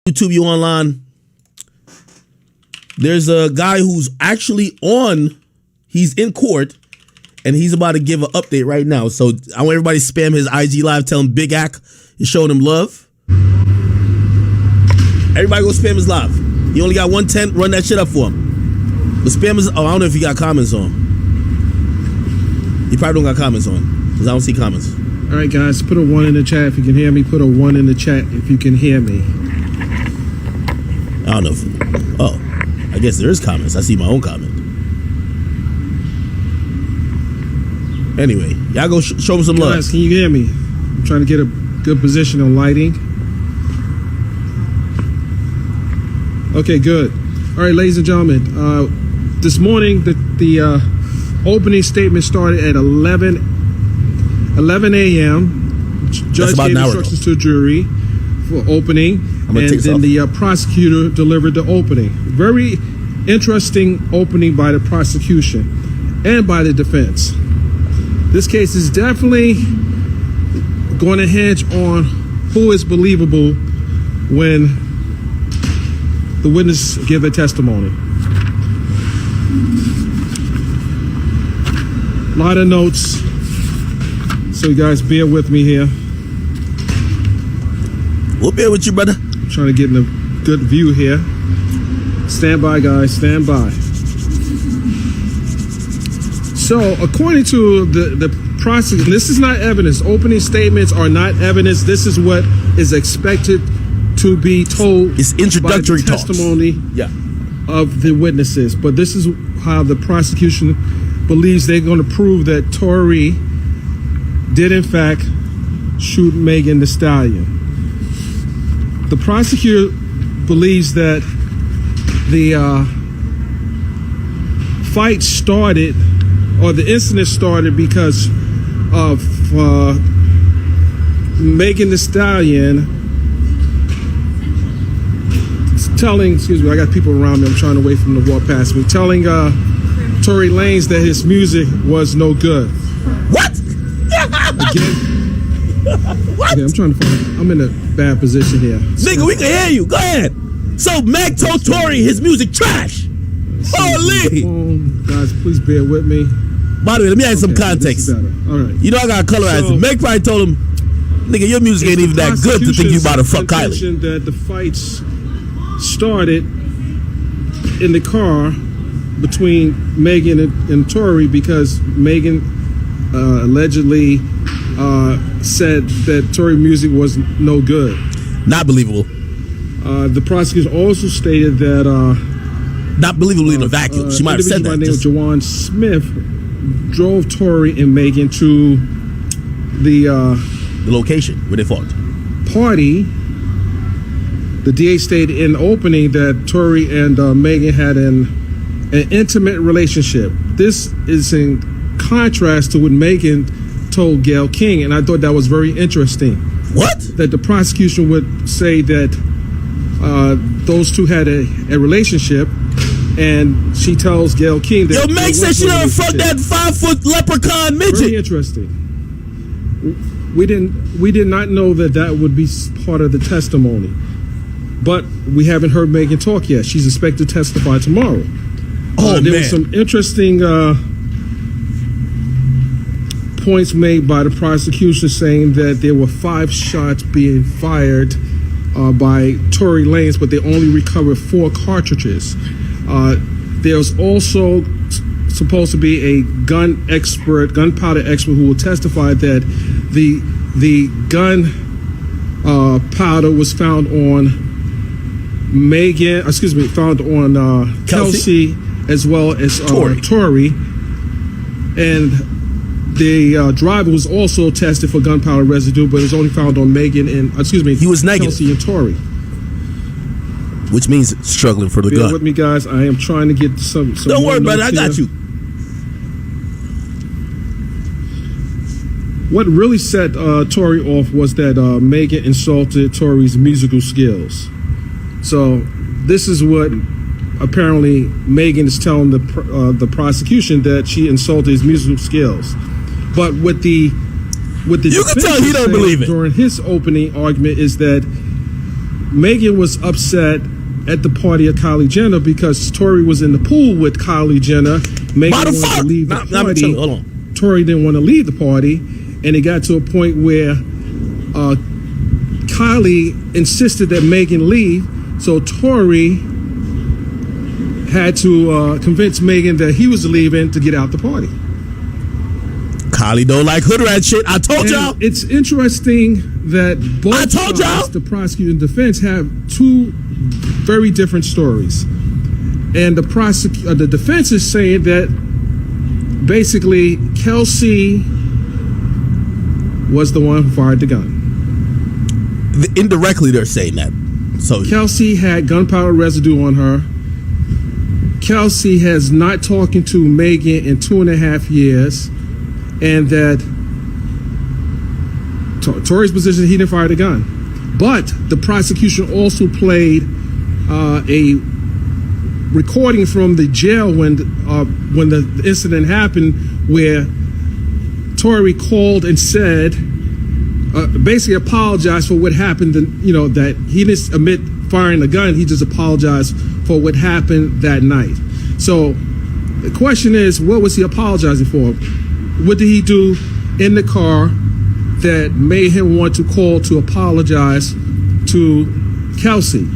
YouTube, you online. There's a guy who's actually he's in court, and he's about to give an update right now. So I want everybody to spam his IG live, tell him Big Ak is showing him love. Everybody go spam his live. He only got 110, run that shit up for him. But spam his, I don't know if he got comments on. He probably don't got comments on, because I don't see comments. All right, guys, put a 1 in the chat if you can hear me. Put a 1 in the chat if you can hear me. I don't know if, I guess there is comments. I see my own comment. Anyway, y'all go show him some love. Guys, can you hear me? I'm trying to get a good position on lighting. Okay, good. All right, ladies and gentlemen, this morning the opening statement started at 11 a.m. Judge gave instructions to the jury for opening, and then the prosecutor delivered the opening. Very interesting opening by the prosecution and by the defense. This case is definitely going to hinge on who is believable when the witness give their testimony. A lot of notes, so you guys bear with me here. We'll bear with you, brother. I'm trying to get in a good view here. Stand by, guys, stand by. So, according to the prosecution, this is not evidence. Opening statements are not evidence. This is what is expected to be told. It's introductory by the testimony of the witnesses. But this is how the prosecution believes they're going to prove that Tory did, in fact, shoot Megan Thee Stallion. The prosecutor believes that the fight started, or the incident started, because of Megan Thee Stallion telling, excuse me, I got people around me, I'm trying to wait for them to walk past me, telling Tory Lanez that his music was no good. What? Again? What? Okay, I'm trying to find, I'm in a bad position here. Nigga, we can hear you. Go ahead. So Meg told Tory his music trash. Holy! Guys, please bear with me. By the way, let me add some context. All right. You know I got colorize it. Meg probably told him, nigga, your music ain't even that good to think you about to fuck Kylie. That the fights started in the car between Megan and Tory because Megan allegedly said that Tory music was no good. Not believable. The prosecutor also stated that not believable in a vacuum. She might have said that. By the name of Jawan Smith drove Tory and Megan to the location where they fought. Party. The DA stated in the opening that Tory and Megan had an intimate relationship. This is in contrast to what Megan told Gayle King, and I thought that was very interesting. What? That the prosecution would say that those two had a relationship, and she tells Gayle King that... Yo, Meg said she never fucked that 5-foot leprechaun midget. Very interesting. We did not know that would be part of the testimony, but we haven't heard Megan talk yet. She's expected to testify tomorrow. There was some interesting points made by the prosecution saying that there were 5 shots being fired by Tory Lanez, but they only recovered 4 cartridges. There's also supposed to be a gunpowder expert who will testify that the gun powder was found on Kelsey as well as Tory, and the driver was also tested for gunpowder residue, but it was only found on Megan and he was negative. Kelsey and Tory, which means struggling for the gun. Bear with me, guys. I am trying to get some Don't worry about it. I got you. What really set Tory off was that Megan insulted Tory's musical skills. So this is what apparently Megan is telling the prosecution, that she insulted his musical skills. But with the you can tell he don't believe it during his opening argument is that Megan was upset at the party of Kylie Jenner because Tory was in the pool with Kylie Jenner. Megan wanted to leave the party. Hold on. Tory didn't want to leave the party, and it got to a point where Kylie insisted that Megan leave, so Tory had to convince Megan that he was leaving to get out the party. Kylie don't like hood rat shit. I told y'all. It's interesting that both sides, the prosecutor and defense, have two very different stories. And the defense is saying that basically Kelsey was the one who fired the gun. Indirectly, they're saying that. So Kelsey had gunpowder residue on her. Kelsey has not talking to Megan in 2.5 years, and that Tory's position, he didn't fire the gun. But the prosecution also played a recording from the jail when the incident happened, where Tory called and said, basically apologized for what happened. That he didn't admit firing the gun. He just apologized for what happened that night. So the question is, what was he apologizing for? What did he do in the car that made him want to call to apologize to Kelsey?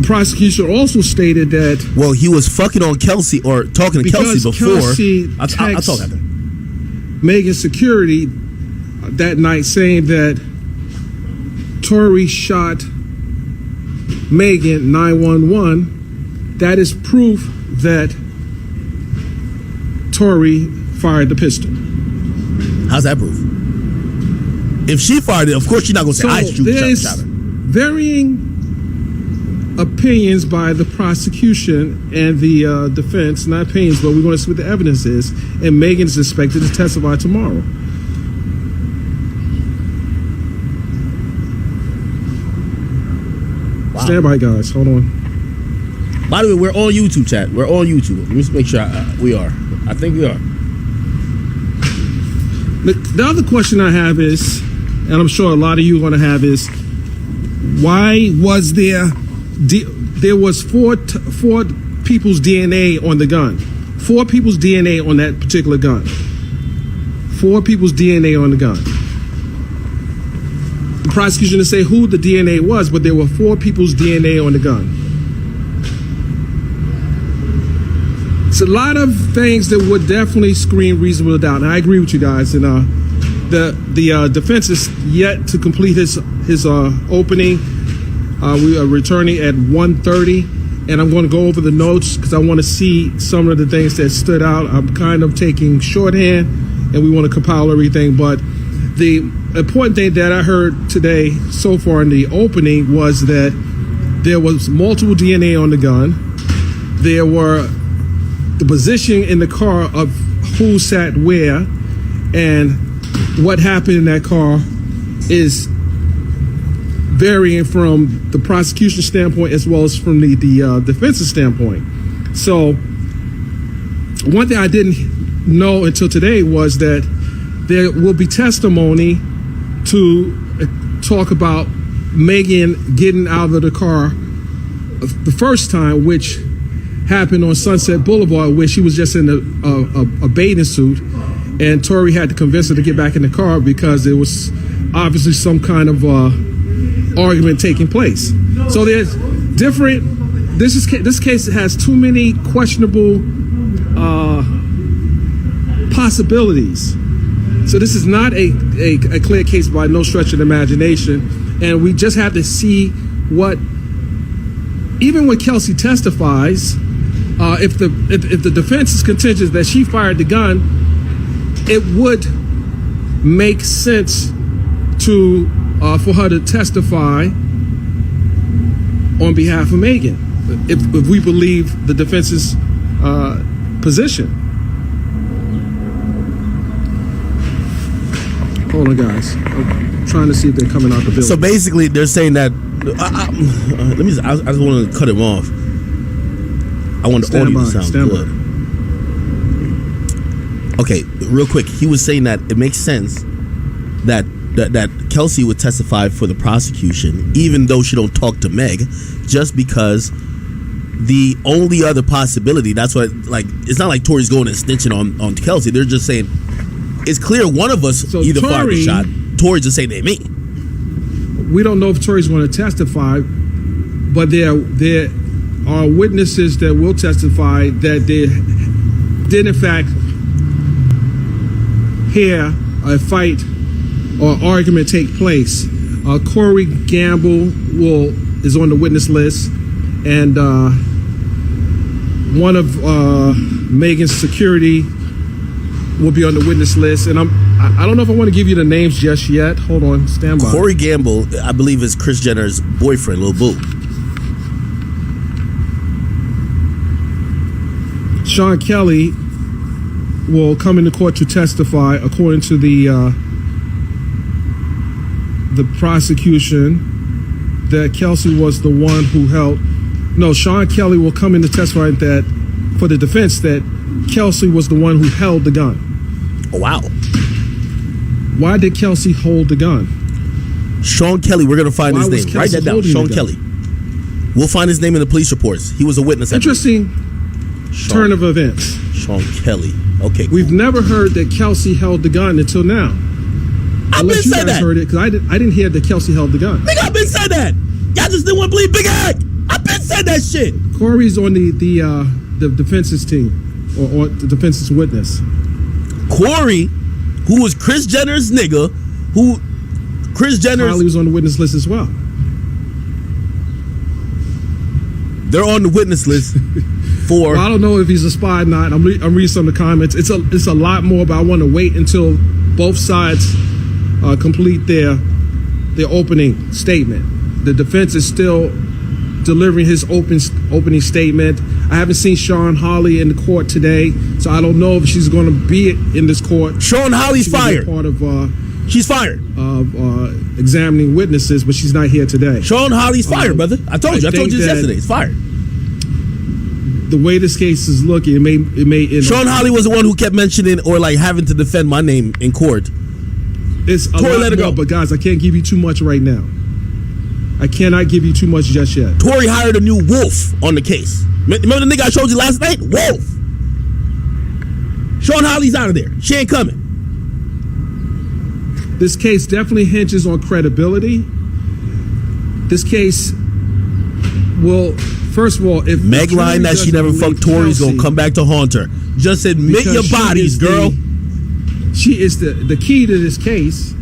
The prosecution also stated that he was fucking on Kelsey or talking to Kelsey before. I'll talk after. Megan's security that night saying that Tory shot Megan 911. That is proof that Tory fired the pistol. How's that proof? If she fired it, of course she's not going to say I shot her. Varying opinions by the prosecution and the defense, not opinions, but we're going to see what the evidence is. And Megan is expected to testify tomorrow. Wow. Stand by, guys. Hold on. By the way, we're on YouTube, chat. We're on YouTube. Let me make sure we are. I think we are. The other question I have is, and I'm sure a lot of you are going to have, is why was there was four people's DNA on the gun? 4 people's DNA on that particular gun. 4 people's DNA on the gun. The prosecution didn't say who the DNA was, but there were 4 people's DNA on the gun. It's a lot of things that would definitely scream reasonable doubt, and I agree with you guys. And the defense is yet to complete his opening. We are returning at 1:30, and I'm going to go over the notes because I want to see some of the things that stood out. I'm kind of taking shorthand, and we want to compile everything. But the important thing that I heard today so far in the opening was that there was multiple DNA on the gun. There were the position in the car of who sat where, and what happened in that car is varying from the prosecution standpoint as well as from the defense's standpoint. So one thing I didn't know until today was that there will be testimony to talk about Megan getting out of the car the first time, which happened on Sunset Boulevard, where she was just in a bathing suit, and Tory had to convince her to get back in the car because there was obviously some kind of argument taking place. So there's different. This case has too many questionable possibilities. So this is not a clear case by no stretch of the imagination, and we just have to see what. Even when Kelsey testifies, if the defense is contentious that she fired the gun, it would make sense to for her to testify on behalf of Megan, if we believe the defense's position. Hold on, guys. I'm trying to see if they're coming out the building. So basically, they're saying that. I just want to cut him off. I want the audio to sound good. Okay, real quick. He was saying that it makes sense that Kelsey would testify for the prosecution, even though she don't talk to Meg, just because the only other possibility, that's what, like, it's not like Tory's going and snitching on Kelsey. They're just saying, it's clear one of us either fired the shot. Tory just saying they me. We don't know if Tory's going to testify, but there are witnesses that will testify that they did in fact hear a fight or argument take place. Corey Gamble is on the witness list, and one of Megan's security will be on the witness list. And I don't know if I want to give you the names just yet. Hold on, stand by. Corey Gamble, I believe, is Kris Jenner's boyfriend, Lil Boo. Sean Kelly will come into court to testify, according to the prosecution, that Kelsey was the one who held. No, Sean Kelly will come in to testify that for the defense that Kelsey was the one who held the gun. Oh, wow. Why did Kelsey hold the gun? Sean Kelly, we're going to find his name. Write that down. Sean Kelly. We'll find his name in the police reports. He was a witness. Interesting turn of events. Sean Kelly. Okay, cool. We've never heard that Kelsey held the gun until now. I've been said that. Heard it, because I didn't hear that Kelsey held the gun. Nigga, I've been said that. Y'all just didn't want to believe Big Ag. I've been said that shit. Corey's on the defense's team, or the defense's witness. Corey, who was Kris Jenner's nigga, Kylie was on the witness list as well. They're on the witness list for. Well, I don't know if he's a spy or not. I'm reading some of the comments. It's a lot more, but I want to wait until both sides complete their opening statement. The defense is still delivering his opening statement. I haven't seen Sean Hawley in the court today, so I don't know if she's going to be in this court. Sean Hawley's fired. Part of she's fired of examining witnesses, but she's not here today. Sean Hawley's fired, brother. I told you this yesterday. He's fired. The way this case is looking, it may. Sean Hawley was the one who kept mentioning or like having to defend my name in court. It's a lot let it more, go. But guys, I can't give you too much right now. I cannot give you too much just yet. Tory hired a new wolf on the case. Remember the nigga I showed you last night? Wolf. Sean Hawley's out of there. She ain't coming. This case definitely hinges on credibility. This case will, first of all, if Meg lying that she never fucked Tory's gonna come back to haunt her. Just admit your bodies, girl. She is the key to this case.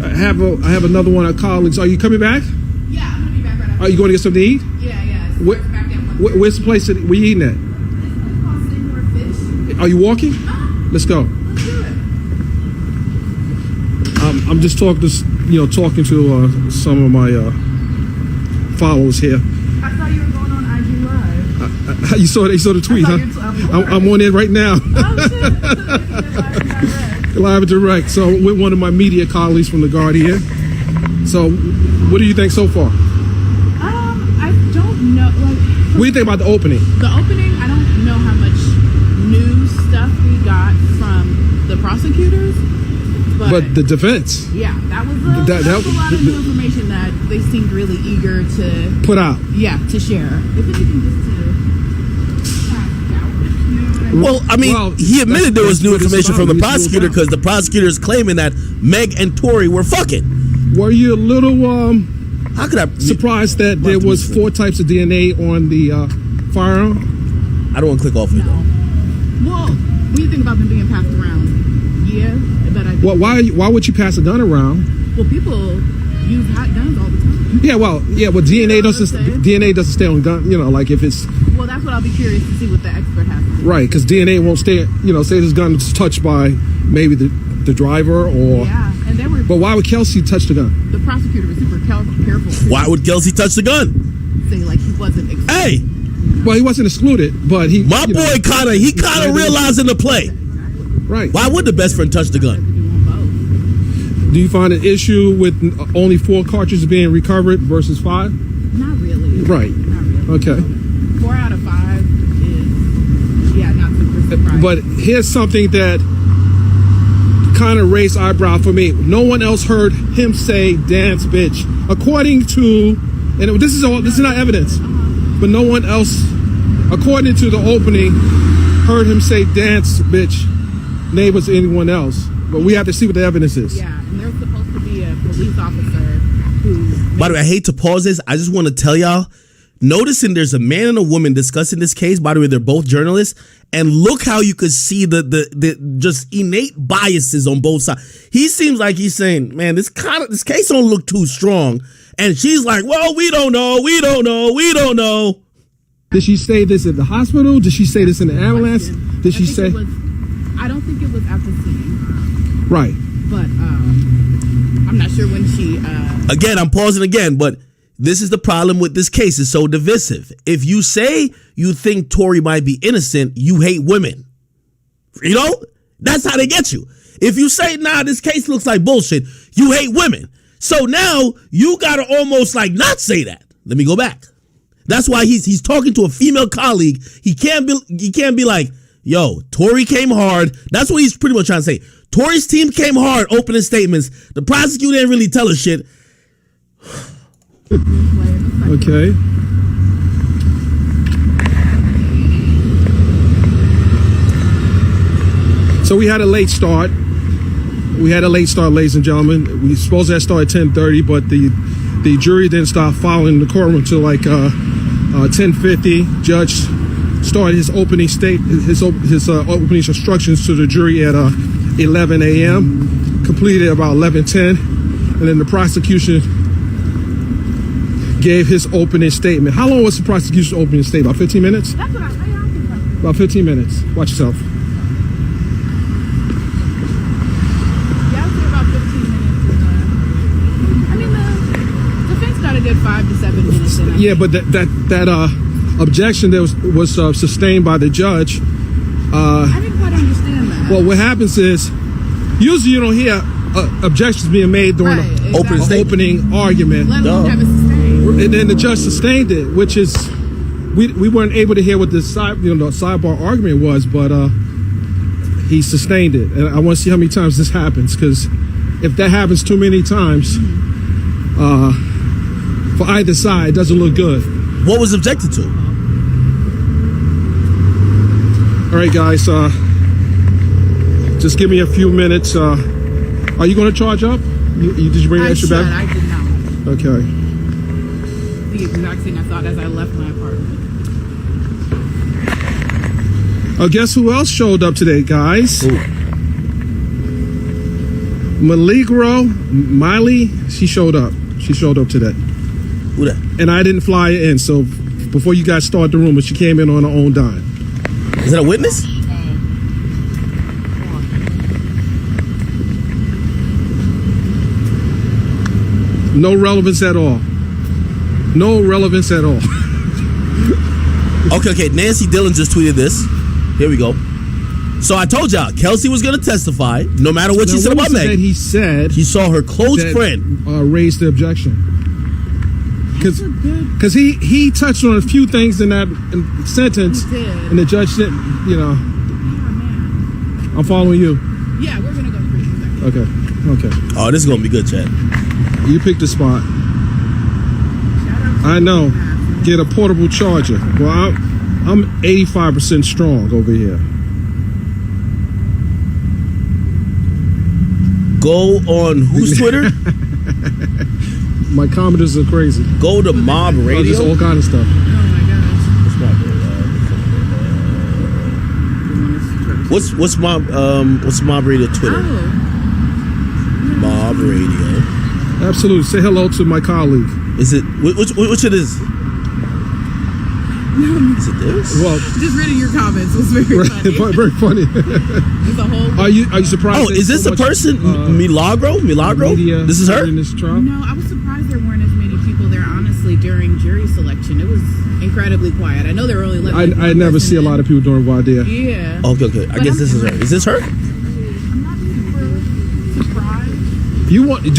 I have another one of our colleagues. Are you coming back? Yeah, I'm gonna be back right after. Are you going to get something to eat? Yeah. Where's the place that we eating at? This place called Senor Fish. Are you walking? Let's go. Let's do it. I'm just talking to some of my followers here. I saw you were going on IG Live. You saw the tweet, huh? I'm on it right now. Oh shit! Live and direct. So with one of my media colleagues from The Guardian. So what do you think so far? I don't know. What do you think about the opening? The opening, I don't know how much new stuff we got from the prosecutors. But the defense. Yeah, that was a lot of new information that they seemed really eager to put out. Yeah, to share. If anything, just to. Well, I mean, he admitted there was new information from the prosecutor because the prosecutor is claiming that Meg and Tory were fucking. Were you a little surprised that there was 4 types of DNA on the firearm? I don't want to click off it. No. Well, what do you think about them being passed around? Yeah, but I. Well, why would you pass a gun around? Well, people use hot guns all the time. Yeah, well, DNA doesn't stay on gun. Like if it's. Well, that's what I'll be curious to see what the expert has to say. Right, because DNA won't stay. Say this gun was touched by maybe the driver or. Yeah, and they were. But why would Kelsey touch the gun? The prosecutor was super careful. Why would Kelsey touch the gun? Say like he wasn't. Hey. Well, he wasn't excluded, but he. My boy kind of realizing the play. Right. Why would the best friend touch the gun? Do you find an issue with only 4 cartridges being recovered versus 5? Not really. Right. Not really. Okay. 4 out of 5 is, not super surprising. But here's something that kind of raised eyebrow for me. No one else heard him say "dance, bitch." According to, and this is not evidence, but no one else, according to the opening, heard him say "dance, bitch." Neighbors, anyone else, but we have to see what the evidence is. Yeah, and there's supposed to be a police officer who. By the way, I hate to pause this. I just want to tell y'all. Noticing there's a man and a woman discussing this case. By the way, they're both journalists, and look how you could see the just innate biases on both sides. He seems like he's saying, "Man, this case don't look too strong," and she's like, "Well, we don't know." Did she say this at the hospital? Did she say this in the ambulance? Did she say? I don't think it was at the scene. Right. But I'm not sure when she. Again, I'm pausing again, but. This is the problem with this case. It's so divisive. If you say you think Tory might be innocent, you hate women. You know? That's how they get you. If you say, nah, this case looks like bullshit, you hate women. So now you got to almost like not say that. Let me go back. That's why he's talking to a female colleague. He can't be like, yo, Tory came hard. That's what he's pretty much trying to say. Tory's team came hard, opening statements. The prosecutor didn't really tell us shit. Okay. So we had a late start. Ladies and gentlemen. We supposed to have started at 10:30, but the jury didn't start following the courtroom until like 10:50. Judge started his opening opening instructions to the jury at 11 a.m. Completed about 11:10, and then the prosecution gave his opening statement. How long was the prosecution's opening statement? About 15 minutes? That's what I think. About 15 minutes. Watch yourself. Yeah, I'd say about 15 minutes. I mean, the defense got a good 5 to 7 minutes. Yeah, but that objection that was sustained by the judge. I didn't quite understand that. Well, what happens is, usually you don't hear objections being made during the opening argument. Let alone have it sustained. And then the judge sustained it, which is we weren't able to hear what the sidebar argument was, but he sustained it. And I want to see how many times this happens, because if that happens too many times for either side, it doesn't look good. What was objected to? All right, guys, just give me a few minutes. Are you going to charge up? Did you bring extra back? I did not. Okay. The exact thing I thought as I left my apartment. Guess who else showed up today, guys? Ooh. Miley, she showed up. She showed up today. Who that? And I didn't fly her in, so before you guys start the rumor, she came in on her own dime. Is that a witness? No relevance at all. No relevance at all. Okay. Nancy Dillon just tweeted this. Here we go. So I told y'all, Kelsey was going to testify, no matter what she said about Meg. He said he saw her close friend raise the objection. Because he touched on a few things in that sentence, and the judge didn't, I'm following you. Yeah, we're going to go through it. Okay. Oh, this is going to be good, Chad. You picked a spot. I know. Get a portable charger. Well, I'm 85% strong over here. Go on whose Twitter? My commenters are crazy. Go to Mob Radio. Just all kind of stuff. Oh my gosh. What's Mob Radio Twitter? Oh. Mob Radio. Absolutely. Say hello to my colleague. Is it which it is? Is it this? Well, just reading your comments was very funny. Very funny. It's a whole Are you surprised? Oh, is this a person? Milagro? This is her? In this trial? No, I was surprised there weren't as many people there, honestly, during jury selection. It was incredibly quiet. I know there were only 11 I never see a lot of people during voir dire. Yeah. Okay. I guess this is her. Is this her? I'm not super surprised. Do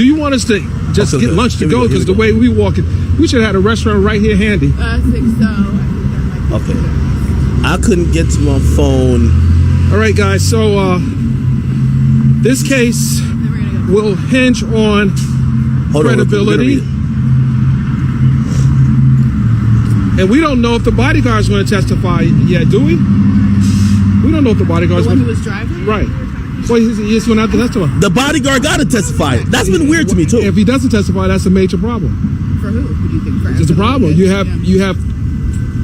you want us to just get lunch to go? Because the way we walk it, we should have had a restaurant right here handy. I think so. Okay. I couldn't get to my phone. All right, guys. So This case will hinge on credibility. And we don't know if the bodyguard's going to testify yet, do we? We don't know if the bodyguard's going to. The one who was driving? Right. Well, he's going to have to testify. The bodyguard got to testify. That's been weird to me, too. If he doesn't testify, that's a major problem. For who? Who do you think? It's a problem. You have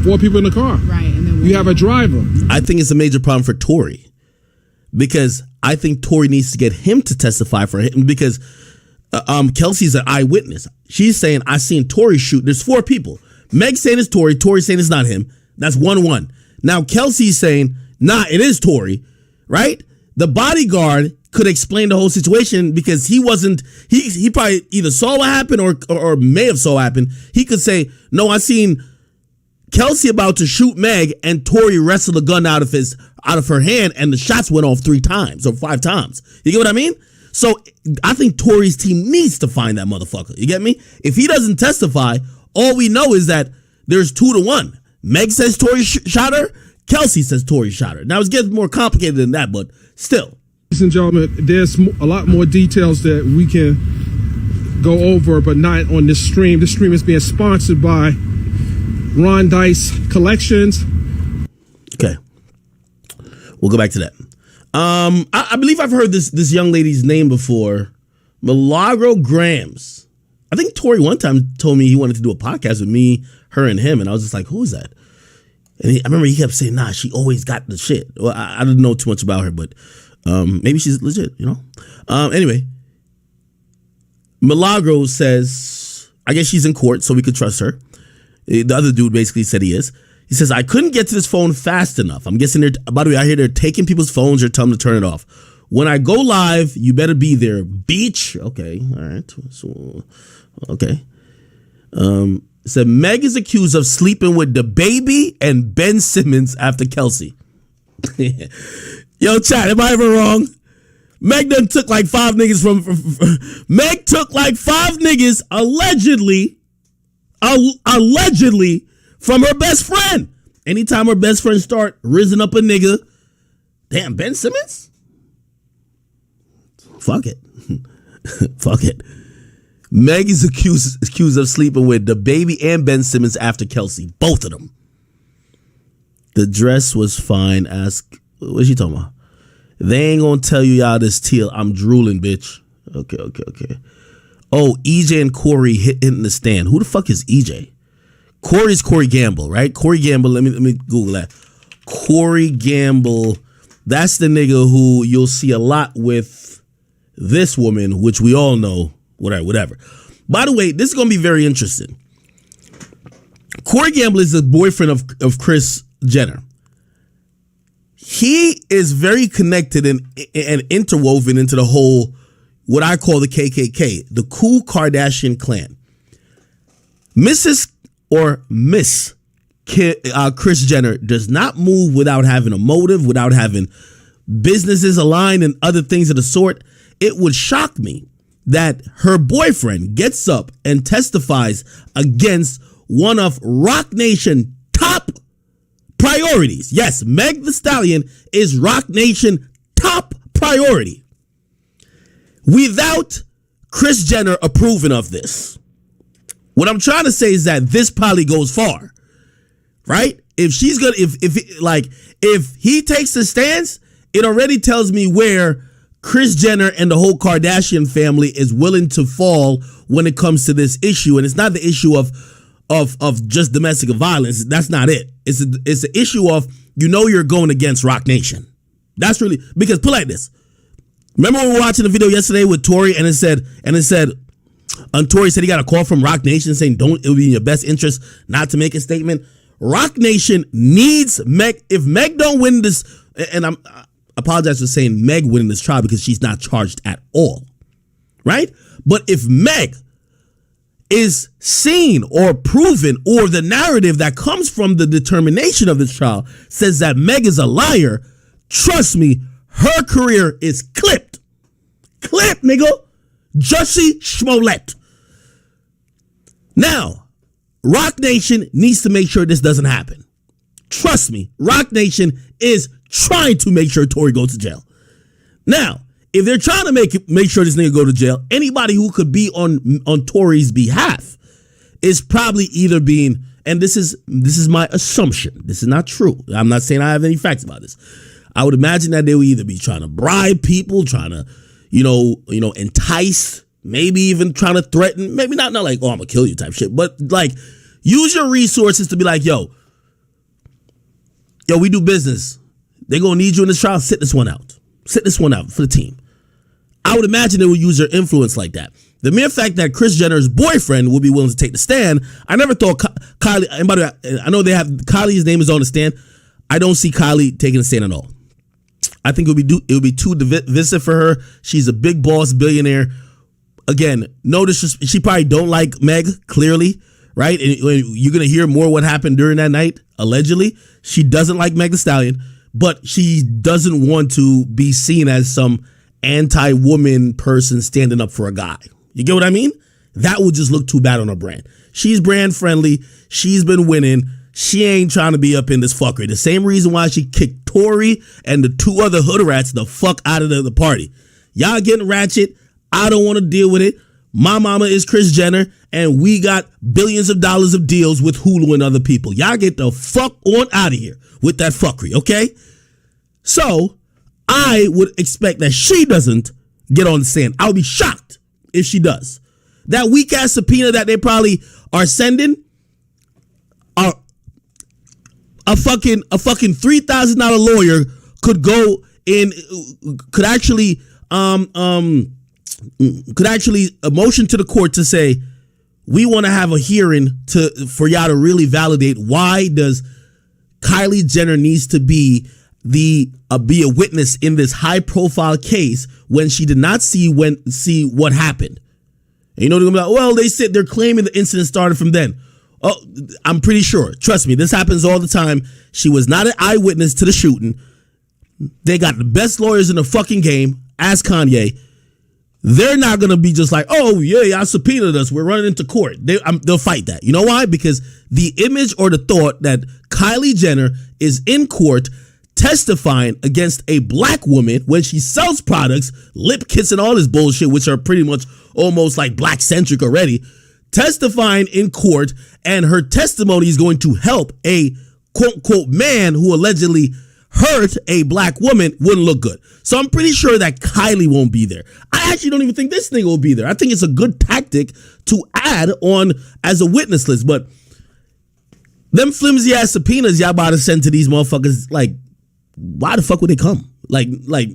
4 people in the car. Right. And then you have a driver. I think it's a major problem for Tory. Because I think Tory needs to get him to testify for him. Because Kelsey's an eyewitness. She's saying, I seen Tory shoot. There's 4 people. Meg saying it's Tory. Tory saying it's not him. That's 1-1. Now Kelsey's saying, nah, it is Tory. Right? The bodyguard could explain the whole situation because he wasn't, he probably either saw what happened or may have saw what happened. He could say, no, I seen Kelsey about to shoot Meg and Tory wrestled a gun out of her hand and the shots went off 3 times or 5 times. You get what I mean? So I think Tory's team needs to find that motherfucker. You get me? If he doesn't testify, all we know is that there's 2-1. Meg says Tory shot her. Kelsey says Tory shot her. Now it gets more complicated than that, but still. Ladies and gentlemen, there's a lot more details that we can go over, but not on this stream. This stream is being sponsored by Ron Dice Collections. Okay. We'll go back to that. I believe I've heard this young lady's name before. Milagro Grams. I think Tory one time told me he wanted to do a podcast with me, her, and him, and I was just like, who is that? And I remember he kept saying, nah, she always got the shit. Well, I didn't know too much about her, but maybe she's legit, you know? Anyway, Milagro says, I guess she's in court, so we could trust her. The other dude basically said he is. He says, I couldn't get to this phone fast enough. I'm guessing by the way, I hear they're taking people's phones or telling them to turn it off. When I go live, you better be there. Beach. Okay. All right. So, okay. Said Meg is accused of sleeping with the baby and Ben Simmons after Kelsey. Yo, chat, am I ever wrong? Meg done took like 5 niggas from Meg took like 5 niggas allegedly from her best friend. Anytime her best friend start risen up a nigga, damn, Ben Simmons? Fuck it. Fuck it. Meg is accused of sleeping with the baby and Ben Simmons after Kelsey. Both of them. The dress was fine. What's she talking about? They ain't gonna tell you y'all this till I'm drooling, bitch. Okay. Oh, EJ and Corey hitting the stand. Who the fuck is EJ? Corey's Corey Gamble, right? Corey Gamble, let me Google that. Corey Gamble, that's the nigga who you'll see a lot with this woman, which we all know. Whatever. By the way, this is going to be very interesting. Corey Gamble is the boyfriend of Kris Jenner. He is very connected and interwoven into the whole, what I call the KKK, the cool Kardashian clan. Mrs. or Miss Kris Jenner does not move without having a motive, without having businesses aligned and other things of the sort. It would shock me that her boyfriend gets up and testifies against one of Roc Nation top priorities. Yes, Meg the Stallion is Roc Nation top priority. Without Kris Jenner approving of this. What I'm trying to say is that this probably goes far, right? If she's gonna, if he takes the stance, it already tells me where Kris Jenner and the whole Kardashian family is willing to fall when it comes to this issue. And it's not the issue of just domestic violence. That's not it. It's the issue of, you're going against Roc Nation. That's really, because put it like this. Remember when we were watching the video yesterday with Tory and it said, Tory said he got a call from Roc Nation saying it would be in your best interest not to make a statement. Roc Nation needs Meg. If Meg don't win this, and I apologize for saying Meg winning this trial because she's not charged at all, right? But if Meg is seen or proven, or the narrative that comes from the determination of this trial says that Meg is a liar, trust me, her career is clipped. Clipped, nigga. Jussie Smollett. Now, Roc Nation needs to make sure this doesn't happen. Trust me, Roc Nation is trying to make sure Tory goes to jail. Now, if they're trying to make sure this nigga go to jail, anybody who could be on Tory's behalf is probably either being, and this is my assumption. This is not true. I'm not saying I have any facts about this. I would imagine that they would either be trying to bribe people, trying to, entice, maybe even trying to threaten, maybe not like, oh, I'm gonna kill you type shit, but like use your resources to be like, yo, we do business. They're gonna need you in this trial. Sit this one out for the team. I would imagine they would use their influence like that. The mere fact that Kris Jenner's boyfriend would be willing to take the stand, I never thought Kylie, and by the way, I know they have Kylie's name is on the stand. I don't see Kylie taking a stand at all. I think it would be too divisive for her. She's a big boss billionaire. Again, notice she probably don't like Meg, clearly, right? And you're gonna hear more what happened during that night. Allegedly, she doesn't like Meg Thee Stallion, but she doesn't want to be seen as some anti-woman person standing up for a guy. You get what I mean? That would just look too bad on her brand. She's brand friendly. She's been winning. She ain't trying to be up in this fuckery. The same reason why she kicked Tory and the two other hood rats the fuck out of the party. Y'all getting ratchet. I don't want to deal with it. My mama is Kris Jenner, and we got billions of dollars of deals with Hulu and other people. Y'all get the fuck on out of here with that fuckery, okay? So I would expect that she doesn't get on the stand. I would be shocked if she does. That weak ass subpoena that they probably are sending are a fucking $3,000 lawyer could go in, could actually a motion to the court to say, we want to have a hearing for y'all to really validate why does Kylie Jenner needs to be a witness in this high profile case when she did not see what happened. And you know they're gonna be like, well, they're claiming the incident started from then. Oh, I'm pretty sure. Trust me, this happens all the time. She was not an eyewitness to the shooting. They got the best lawyers in the fucking game. Ask Kanye. They're not going to be just like, oh, yeah, y'all subpoenaed us. We're running into court. They'll fight that. You know why? Because the image or the thought that Kylie Jenner is in court testifying against a black woman when she sells products, lip kits and all this bullshit, which are pretty much almost like black centric already, testifying in court, and her testimony is going to help a quote unquote man who allegedly hurt a black woman, wouldn't look good. So I'm pretty sure that Kylie won't be there. I actually don't even think this nigga will be there. I think it's a good tactic to add on as a witness list, but them flimsy ass subpoenas y'all about to send to these motherfuckers, like, why the fuck would they come? Like,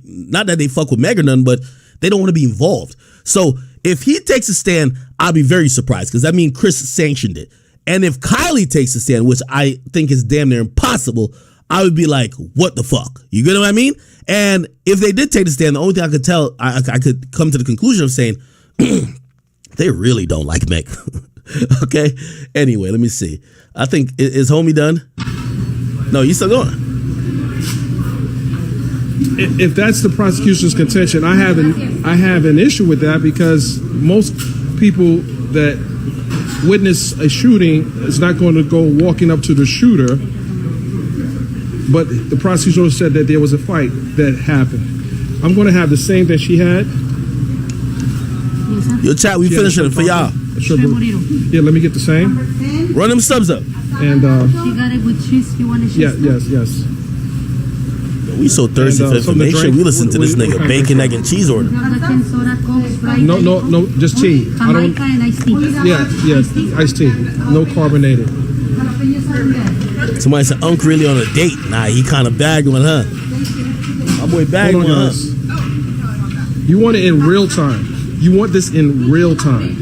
not that they fuck with Meg or nothing, but they don't want to be involved. So if he takes a stand, I'll be very surprised, because that means Kris sanctioned it. And if Kylie takes a stand, which I think is damn near impossible, I would be like, what the fuck? You get what I mean? And if they did take the stand, the only thing I could tell, I could come to the conclusion of saying, they really don't like Meg. Okay? Anyway, let me see. I think, is homie done? No, you still going? If that's the prosecution's contention, I have an issue with that, because most people that witness a shooting is not going to go walking up to the shooter. But the prosecutor said that there was a fight that happened. I'm going to have the same that she had. Yo, chat, we finishing it for y'all. Sure, yeah, let me get the same. Run them subs up. And she got it with cheese. You want a cheese? Yes. We so thirsty for information. We listen to this nigga bacon, egg, and cheese order. No, just tea. Jamaica and iced tea. Yeah, iced tea. No carbonated. Somebody said, Unc really on a date. Nah, he kind of bagged one, huh? My boy bagged one, huh? You want it in real time. You want this in real time.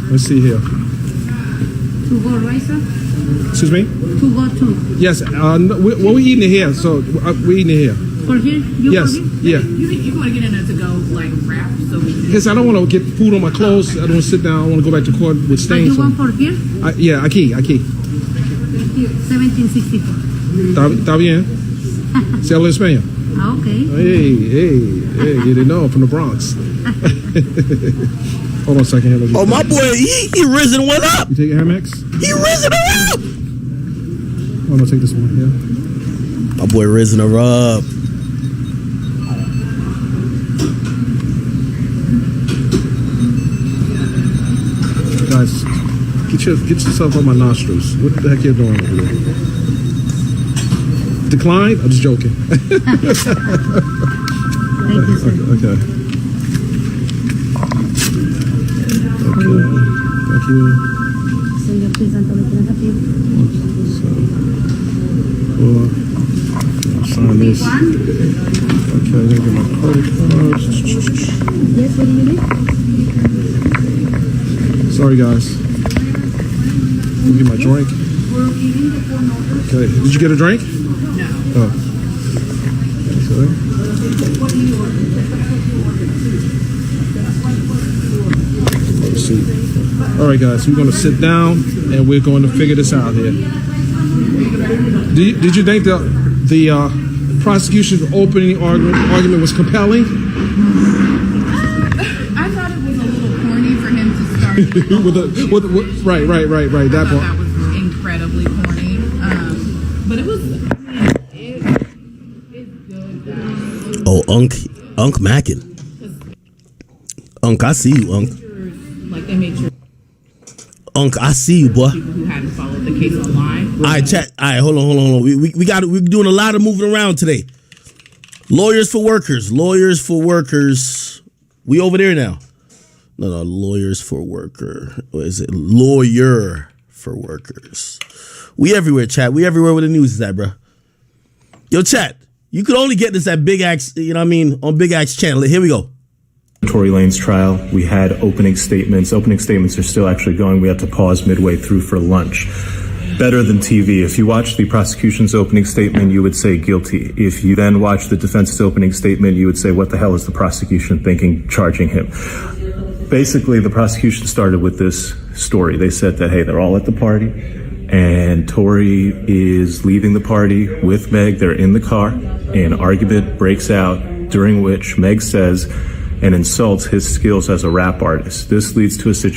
Let's see here. To go, right, sir? Excuse me? To go to. Yes. We're eating it here, so we're eating it here. For here? Yes. Yeah. You want to get in there to go like wrap so we can. Because I don't want to get food on my clothes. I don't want to sit down. I want to go back to court with stains. You want for here? Yeah, aquí. 1764. ¿Está bien? Se habla español. Ah, okay. Hey, you didn't know, from the Bronx. Hold on a second. Oh, my boy, he risen one up. You take your Amex? He risen her up. I'm going to take this one, yeah. My boy risen her up. Guys, get yourself on my nostrils. What the heck you doing over there? Decline? I'm just joking. Thank you, sir. Okay. Thank you. Senor, please, Anthony, can I help you? I'll sign this. One? Okay, I'm gonna get my credit cards. Yes, what do you need? Sorry, guys. Let me get my drink. Okay, did you get a drink? No. Oh. Okay. Let's see. All right, guys, we're going to sit down and we're going to figure this out here. Did you think the prosecution's opening argument was compelling? I thought it was a little corny for him to start. Right. That I thought part. that was incredibly corny. But it was. It's good. Oh, Unc Mackin. Unc, I see you, Unc. Like they made sure Unc, I see you, boy. people who hadn't followed the case online. All right, chat. All right, hold on. We're doing a lot of moving around today. Lawyers for workers. We over there now. No, lawyers for worker. What is it? Lawyer for workers. We everywhere, chat. We everywhere where the news is at, bro. Yo, chat. You could only get this at Big Axe, you know what I mean, on Big Axe channel. Here we go. Tory Lanez trial, we had opening statements. Opening statements are still actually going. We had to pause midway through for lunch. Better than TV. If you watch the prosecution's opening statement, you would say guilty. If you then watch the defense's opening statement, you would say, what the hell is the prosecution thinking, charging him? Basically, the prosecution started with this story. They said that, hey, they're all at the party, and Tory is leaving the party with Meg. They're in the car. An argument breaks out, during which Meg says and insults his skills as a rap artist. This leads to a situation